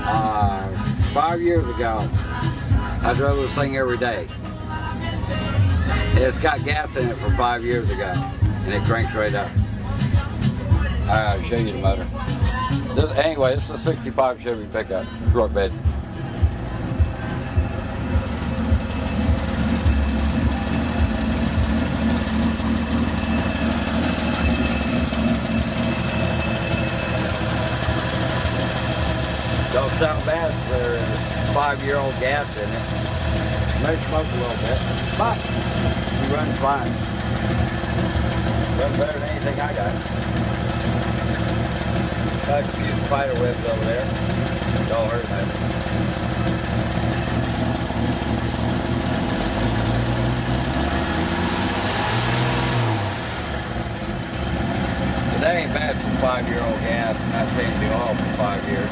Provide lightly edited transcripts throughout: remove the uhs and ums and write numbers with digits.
5 years ago, I drove this thing every day. It's got gas in it from 5 years ago, and it cranks right up. I'll show you the motor. Anyway, this is a 65 Chevy pickup, short bed. Don't sound bad for 5-year-old gas in it. May smoke a little bit, but it runs fine. Runs better than anything I got. Got a few spider webs over there. Don't hurt much. But that ain't bad for 5-year-old gas, and I changed the oil for 5 years.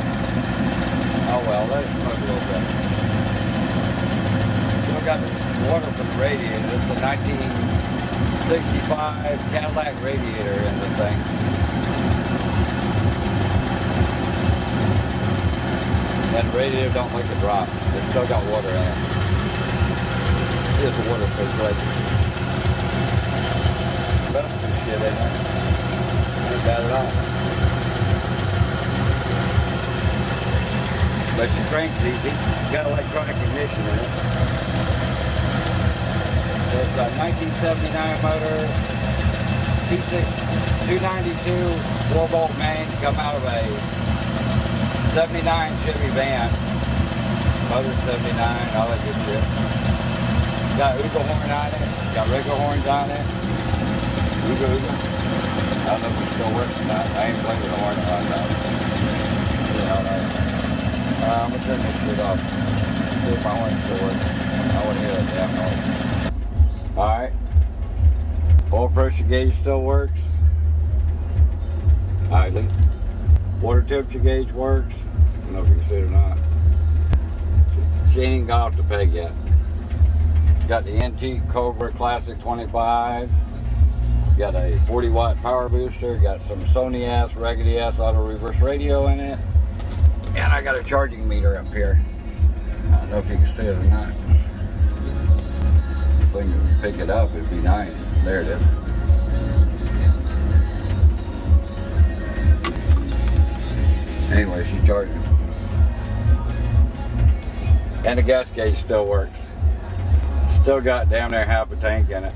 Oh well, let it smoke a little bit. Still got the water from the radiator. It's a 1965 Cadillac radiator in the thing. And the radiator don't like to drop. It's still got water in it. It's a water filtration. But some shit in there. Ain't bad at all. But your crank's easy. It's got electronic ignition in it. It's a 1979 motor, T6 292 4-bolt main, come out of a 79 Chevy van. Motor 79, all that good shit. Got Ooga horn on it, got regular horns on it. Ooga Ooga. I don't know if it still works or not. I ain't playing with the horn on that. I'm gonna turn this shit off. See if my horn still works. I want to hear that damn noise. Alright. Oil pressure gauge still works. Idling. Water temperature gauge works. I don't know if you can see it or not. She ain't got off the peg yet. Got the antique Cobra Classic 25. Got a 40-watt power booster. Got some Sony ass, raggedy ass auto reverse radio in it. And I got a charging meter up here. I don't know if you can see it or not. This thing would pick it up, it'd be nice. There it is. Anyway, she's charging. And the gas gauge still works. Still got down there half a tank in it.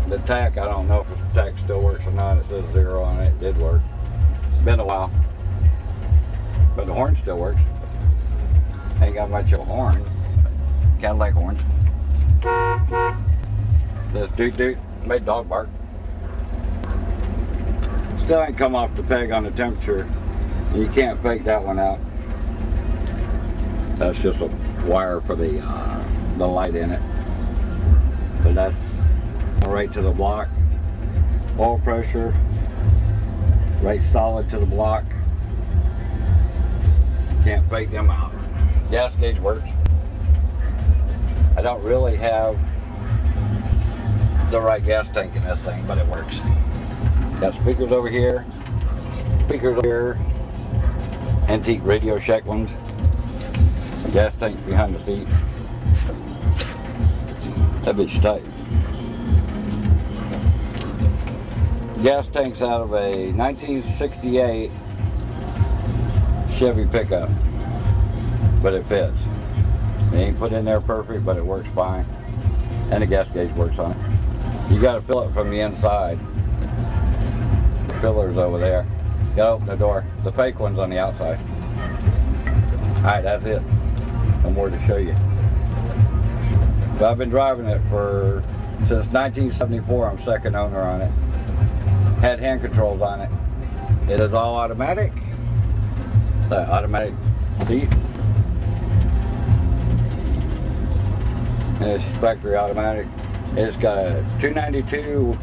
The tack, I don't know if the tack still works or not. It says 0 on it. It did work. It's been a while. But the horn still works. Ain't got much of a horn. Cadillac horn. Says doot doot. Made dog bark. Still ain't come off the peg on the temperature. You can't fake that one out. That's just a wire for the light in it. But that's right to the block. Oil pressure. Right solid to the block. Can't fake them out. Gas gauge works. I don't really have the right gas tank in this thing, but it works. Got speakers over here. Speakers over here. Antique Radio Shack ones. Gas tank behind the seat. That bitch tight. Gas tank's out of a 1968 Chevy pickup, but it fits. It ain't put in there perfect, but it works fine. And the gas gauge works on it. You got to fill it from the inside. The filler's over there. You got to open the door. The fake one's on the outside. Alright, that's it. No more to show you. So I've been driving it since 1974. I'm second owner on it. Had hand controls on it. It is all automatic. Automatic seat. It's factory automatic. It's got a 292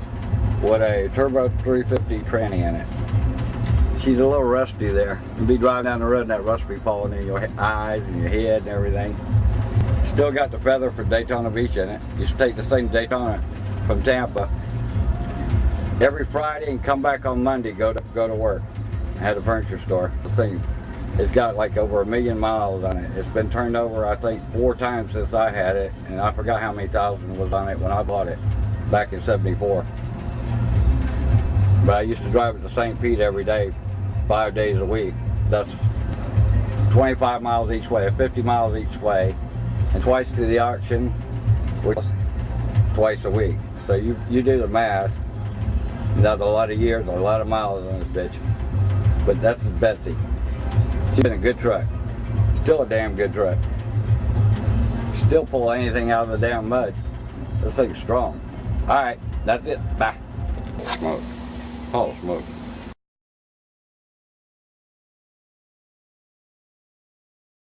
with a turbo 350 tranny in it. She's a little rusty there. You'll be driving down the road and that rust be falling in your eyes and your head and everything. Still got the feather for Daytona Beach in it. You should take this thing to Daytona from Tampa every Friday and come back on Monday, go to work. had a furniture store. This thing, it's got like over 1 million miles on it. It's been turned over, I think, 4 times since I had it, and I forgot how many thousand was on it when I bought it back in '74. But I used to drive it to St. Pete every day, 5 days a week. That's 25 miles each way, 50 miles each way, and twice to the auction, which is twice a week. So you do the math. That's a lot of years, a lot of miles on this bitch. But that's Betsy. She's been a good truck. Still a damn good truck. Still pull anything out of the damn mud. This thing's strong. Alright, that's it. Bye. Smoke. Oh, smoke.